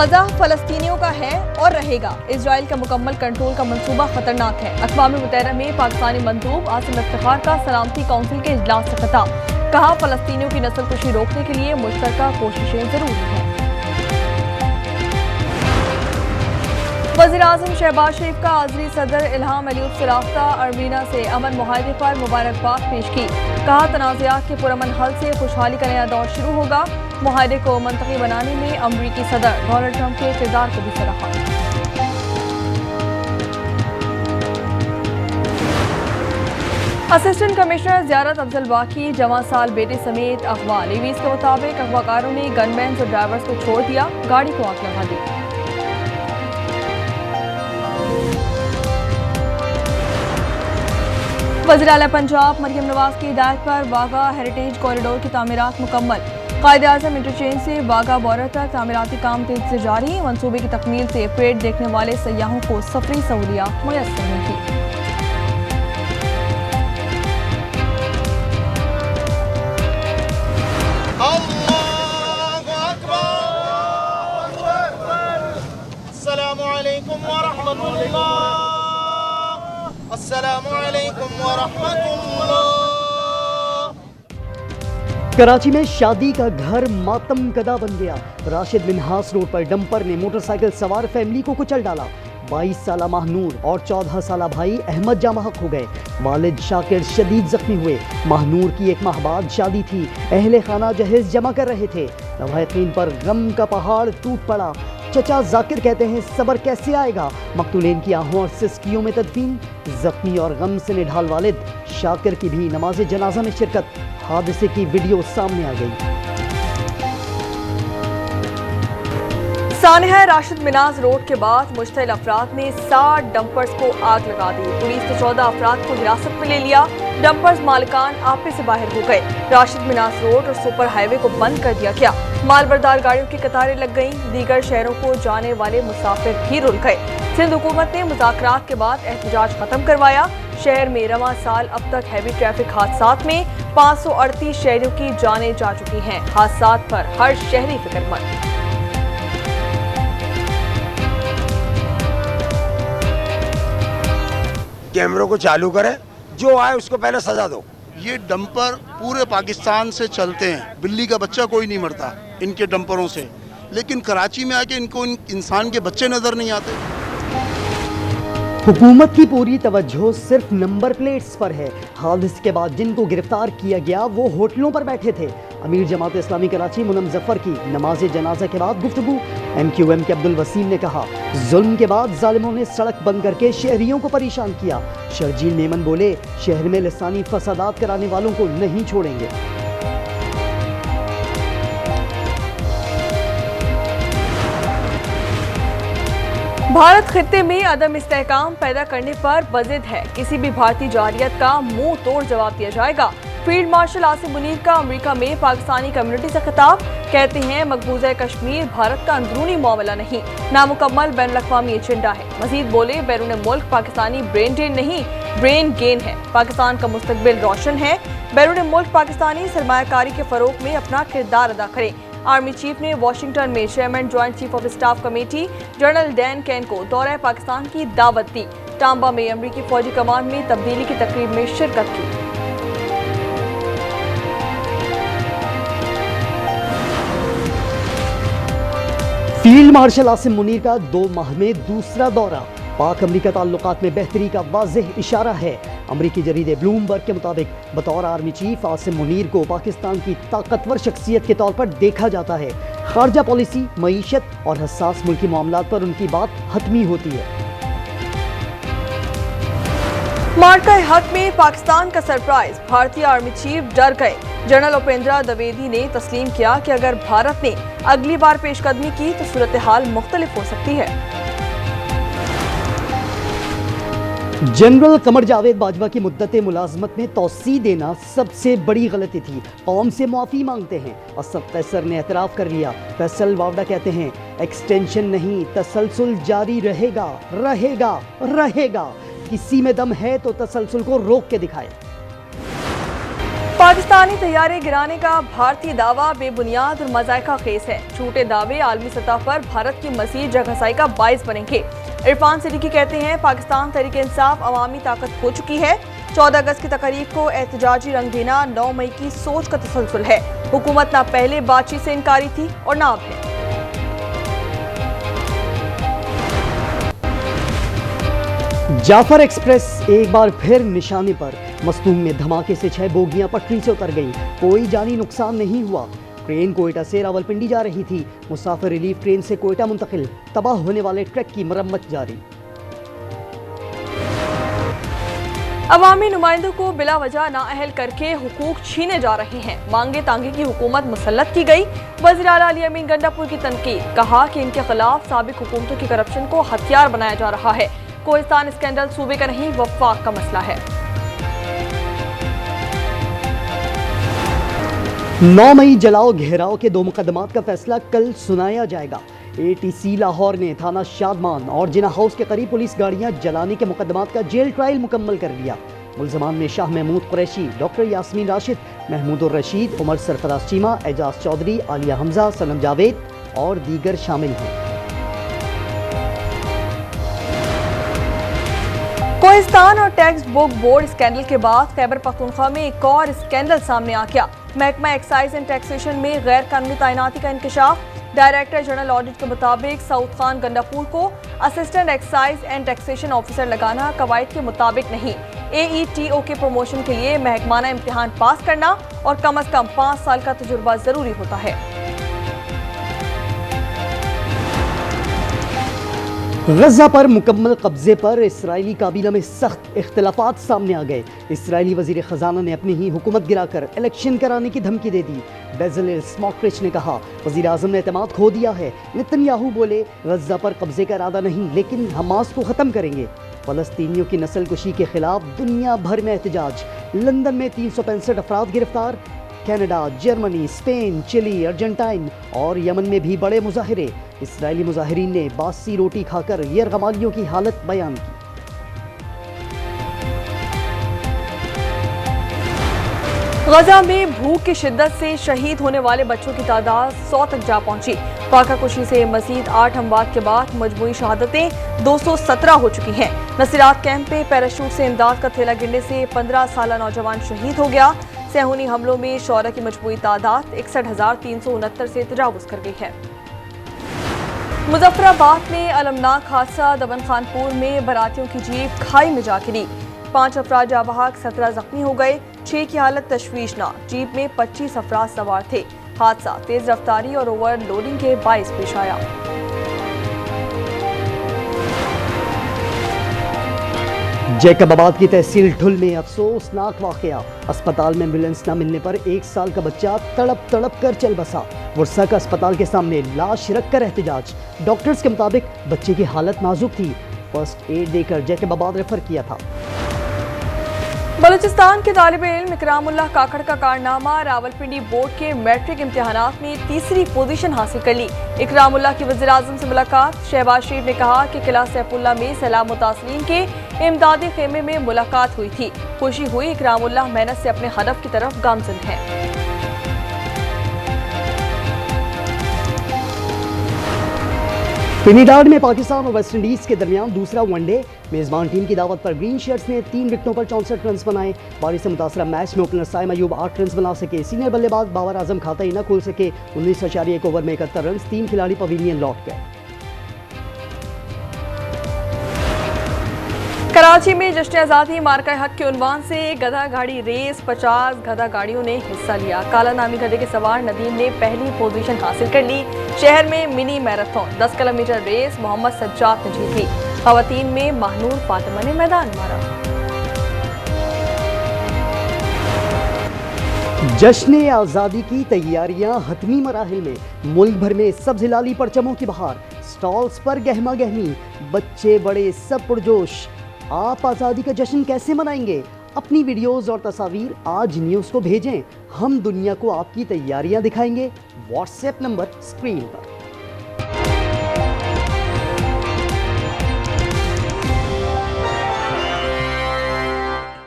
गजा फलस्तीनियों का है और रहेगा। इजराइल का मुकम्मल कंट्रोल का मंसूबा खतरनाक है। अक़वाम मुत्तहिदा में पाकिस्तानी मंदूब आसिम इफ्तिखार का सलामती काउंसिल के इजलास से खिताब। कहा, फलस्तीनियों की नस्लकुशी रोकने के लिए मुश्तरका कोशिशें जरूरी हैं। वज़ीर-ए-आज़म शहबाज शरीफ का आज़री सदर इल्हाम अलीफ से राब्ता। अर्मीना से अमन मुआहदे पर मुबारकबाद पेश की। कहा, तनाज़ात के पुरअमन हल से खुशहाली का नया दौर शुरू होगा। मुआहदे को मंतकी बनाने में अमरीकी सदर डोनाल्ड ट्रंप के किरदार को भी सराहा। असिस्टेंट कमिश्नर ज़ियारत अफजल बाकी जवां साल बेटे समेत अगवा। लीवीज के मुताबिक अगवाकारों ने गनमैन और ड्राइवर्स को छोड़ दिया, गाड़ी को आग लगा दी। वज़ीर-ए-आला पंजाब मरियम नवाज की हिदायत पर वाघा हेरिटेज कॉरिडोर की तामीरात मुकम्मल। कायदे-ए-आज़म इंटरचेंज से वाघा बॉर्डर तक तामीराती काम तेजी से जारी। मंसूबे की तकमील से परेड देखने वाले सयाहों को सफरी सहूलियात मुयस्सर होंगी। कराची में शादी का घर मातम कदा बन गया। राशिद मिन्हास रोड पर डंपर ने मोटरसाइकिल सवार फैमिली को कुचल डाला। 22 साला महनूर और 14 साला भाई अहमद जामहक हो गए। वालिद शाकिर शदीद जख्मी हुए। महनूर की 1 माह बाद शादी थी। अहले खाना जहेज जमा कर रहे थे। लवाहिकीन पर गम का पहाड़ टूट पड़ा। चचा जाकिर कहते हैं सबर कैसे आएगा। मकतूलेन की आहों और सिसकियों में तदफीन। जख्मी और गम से निढाल वालिद शाकिर की भी नमाज जनाजा में शिरकत। हादसे की वीडियो सामने आ गई। सानिया राशिद मिनाज रोड के बाद मुश्तइल अफराद ने 60 डंपर्स को आग लगा दी। पुलिस ने 14 अफराद को हिरासत में ले लिया। डंपर्स मालिकान आपे से बाहर हो गए। राशिद मिनाज रोड और सुपर हाईवे को बंद कर दिया गया। मालबरदार गाड़ियों की कतारें लग गईं। दीगर शहरों को जाने वाले मुसाफिर भी रुल गए। सिंध हुकूमत ने मुज़ाकरात के बाद एहतजाज खत्म करवाया। शहर में रवां साल अब तक हैवी ट्रैफिक हादसात में 538 शहरियों की जानें जा चुकी हैं। हादसात पर हर शहरी फिक्रमंद। कैमरों को चालू करें, जो आए उसको पहले सजा दो। ये डंपर पूरे पाकिस्तान से चलते हैं, बिल्ली का बच्चा कोई नहीं मरता इनके डंपरों से, लेकिन कराची में आके इनको इंसान के बच्चे नजर नहीं आते। हुकूमत की पूरी तवज्जो सिर्फ नंबर प्लेट्स पर है। हादसे के बाद जिनको गिरफ्तार किया गया वो होटलों पर बैठे थे। अमीर जमात इस्लामी कराची मुनम जफर की नमाज जनाजा के बाद गुफ्तगू। MQM के अब्दुल वसीम ने कहा, जुल्म के बाद जालिमों ने सड़क बंद करके शहरियों को परेशान किया। शर्जील मेमन बोले, शहर में लिसानी फसादात कराने वालों को नहीं छोड़ेंगे। भारत खित्ते में अदम इस्तेहकाम पैदा करने पर बजिद है। किसी भी भारतीय जारियत का मुंह तोड़ जवाब दिया जाएगा। फील्ड मार्शल आसिम मुनीर का अमेरिका में पाकिस्तानी कम्युनिटी से खिताब। कहते हैं, मकबूजा कश्मीर भारत का अंदरूनी मामला नहीं, नामुकम्मल बैनुल-अक़वामी एजेंडा है। मजीद बोले, बैरून मुल्क पाकिस्तानी ब्रेन ड्रेन नहीं, ब्रेन गेन है। पाकिस्तान का मुस्तकबिल रोशन है। बैरून मुल्क पाकिस्तानी सरमायाकारी के फरोग में अपना किरदार अदा करें। आर्मी चीफ ने वाशिंगटन में chairman joint chief of staff committee general Dan can को दौरा पाकिस्तान की दावत दी। टांबा में अमरीकी फौजी कमान में तब्दीली की तकरीब में शिरकत की। फील्ड मार्शल आसिम मुनीर का 2 माह में दूसरा दौरा। पाक अमरीका ताल्लुकात में बेहतरी का वाज़ेह इशारा है। अमरीकी जरीदे ब्लूमबर्ग के मुताबिक बतौर आर्मी चीफ आसिम मुनीर को पाकिस्तान की ताकतवर शख्सियत के तौर पर देखा जाता है। खारजा पॉलिसी, मईशत और हसास मुल्की मामलात पर उनकी बात हतमी होती है। मार्का हक में पाकिस्तान का सरप्राइज। भारतीय आर्मी चीफ डर गए। जनरल उपेंद्रा द्विवेदी ने तस्लीम किया कि अगर भारत ने अगली बार पेशकदमी की तो सूरत हाल मुख्तलिफ हो सकती है। जनरल कमर जावेद बाजवा की मुद्दत मुलाजमत में तोसी देना सबसे बड़ी गलती थी। कौम से माफ़ी मांगते हैं। असद कैसर ने एतराफ़ कर लिया। फैसल वावडा कहते हैं, एक्सटेंशन नहीं, तसलसल जारी रहेगा रहेगा रहेगा। किसी में दम है तो तसलसल को रोक के दिखाए। पाकिस्तानी तैयारे गिराने का भारतीय दावा बेबुनियाद और मजायका खेस है। झूठे दावे आलमी सतह पर भारत की मज़ीद जगहसाई का बाइस बनेंगे। इरफान सिद्दीकी कहते हैं पाकिस्तान तहरीक इंसाफ अवामी ताकत हो चुकी है। 14 अगस्त की तकरीब को एहतजाजी रंग देना 9 मई की सोच का तसलसल है। हुकूमत ना पहले बातचीत से इनकारी थी और ना अब है। जाफर एक्सप्रेस एक बार फिर निशाने पर। मस्तूम में धमाके से 6 बोगियां पटरी से उतर गईं। कोई जानी नुकसान नहीं हुआ। ट्रेन कोयटा से रावलपिंडी जा रही थी। मुसाफिर रिलीफ ट्रेन से कोयटा मुंतकिल। तबाह होने वाले ट्रक की मरम्मत जारी। अवामी नुमाइंदों को बिला वजह नाअहल करके हुकूक छीने जा रहे हैं। मांगे तांगे की हुकूमत मुसल्लत की गई। वज़ीर आला अली अमीन गंडापुर की तनकीद। कहा कि इनके खिलाफ साबिक हुकूमतों की करप्शन को हथियार बनाया जा रहा है। कोहिस्तान स्कैंडल सूबे का नहीं वफाक का मसला है। 9 मई जलाओ घेराव के 2 मुकदमात का फैसला कल सुनाया जाएगा। ATC लाहौर ने थाना शादमान और जिना हाउस के करीब पुलिस गाड़ियां जलाने के मुकदमात का जेल ट्रायल मुकम्मल कर लिया। मुलजमान में शाह महमूद कुरैशी, डॉक्टर यास्मीन राशिद, महमूद उर रशीद, उमर सरफराज चीमा, एजाज चौधरी, आलिया हमजा, सनम जावेद और दीगर शामिल हैं। कोहिस्तान और टेक्स्ट बुक बोर्ड स्कैंडल के बाद खैबर पख्तूनख्वा में एक और स्कैंडल सामने आ गया। महकमा एक्साइज एंड टैक्सेशन में गैर कानूनी तैनाती का इंकशाफ। डायरेक्टर जनरल ऑडिट के मुताबिक सऊद खान गंडापुर को assistant excise and taxation officer लगाना कवायद के मुताबिक नहीं। AETO के प्रमोशन के लिए महकमाना इम्तिहान पास करना और कम से कम 5 साल का तजुर्बा जरूरी होता है। गजा पर मुकम्मल कब्जे पर इसराइली काबीना में सख्त इख्तिलाफात सामने आ गए। इसराइली वजीर खजाना ने अपनी ही हुकूमत गिराकर इलेक्शन कराने की धमकी दे दी। बेज़लेल स्मोट्रिच ने कहा वजीर आज़म ने एतमाद खो दिया है। नेतन्याहू बोले गजा पर कब्जे का इरादा नहीं लेकिन हमास को ख़त्म करेंगे। फ़लस्तीनियों की नस्ल कुशी के खिलाफ दुनिया भर में एहतजाज। लंदन में 365 अफराद गिरफ्तार। Canada, Germany, Spain, Chile, Argentine और यमन में भी बड़े मुजाहिरे। इसराइली मुजाहिरीन ने बासी रोटी खाकर यरगमालियों की हालत बयान की। गजा में भूख की शिद्दत से शहीद होने वाले बच्चों की तादाद 100 तक जा पहुंची। फाकाकुशी से मजीद 8 अमवात के बाद मजमूई शहादतें 217 हो चुकी हैं। नसीरात कैंप में पैराशूट से इमदाद का थैला गिरने से 15 साला नौजवान शहीद हो गया। सेहूनी हमलों में शौरा की मजमूई तादाद 61,369 से तजावुज कर गई है। मुजफ्फराबाद में अलमनाक हादसा। दबन खानपुर में बारातियों की जीप खाई में जा गिरी। 5 अफराद जाँ बहक, 17 जख्मी हो गए। 6 की हालत तशवीशनाक। जीप में 25 अफराद सवार थे। हादसा तेज रफ्तारी और ओवरलोडिंग के बाइस पेश आया। जैकबाबाद की तहसील ठुल में अफसोसनाक वाकया। अस्पताल में एम्बुलेंस न मिलने पर 1 साल का बच्चा तड़प तड़प कर चल बसा। वर्षा का अस्पताल के सामने लाश रख कर एहतजाज। डॉक्टर्स के मुताबिक बच्चे की हालत नाजुक थी। फर्स्ट एड देकर जैकबाबाद रेफर किया था। बलूचिस्तान के तालिब इल्म इकरामुल्लाह काकड़ का कारनामा। रावलपिंडी बोर्ड के मैट्रिक इम्तिहानात में 3री पोजीशन हासिल कर ली। इकरामुल्लाह की वज़ीर आज़म से मुलाकात। शहबाज शरीफ ने कहा कि किला सैफुल्लाह में सैलाब मुतासरीन के इमदादी खेमे में मुलाकात हुई थी। खुशी हुई। इकरामुल्लाह मेहनत से अपने हदफ की तरफ गामजन है। ट्रिनिडाड में पाकिस्तान और वेस्ट इंडीज के दरमियान दूसरा वनडे। मेजबान टीम की दावत पर ग्रीन शर्ट्स ने 3 विकेटों पर 64 रन बनाए। बारिश से मुतासरा मैच में ओपनर साइम अयूब 8 रन बना सके। सीनियर बल्लेबाज बाबर आजम खाता ही न खोल सके। 19.1 ओवर में 71 रन। 3 खिलाड़ी पवेलियन लौट गए। कराची में जश्न आज़ादी मार्का हक के उन्वान से गधा गाड़ी रेस 50 गधा गाड़ियों ने हिस्सा लिया। काला नामी गधे के सवार नदीम ने पहली पोजीशन हासिल कर ली। शहर में mini marathon 10 kilometre race Mohammad Sajjad ने जीती। खवातीन में महनूर फातिमा ने मैदान मारा। जश्न आज़ादी की तैयारियां हतमी मराहिल में। मुल्क भर में सब्ज़ हिलाली परचमों की बहार। स्टॉल्स पर गहमा गहमी। बच्चे बड़े सब पुरजोश। आप आज़ादी का जश्न कैसे मनाएंगे? अपनी वीडियोस और तस्वीर आज न्यूज़ को भेजें। हम दुनिया को आपकी तैयारियां दिखाएंगे। व्हाट्सएप नंबर स्क्रीन पर।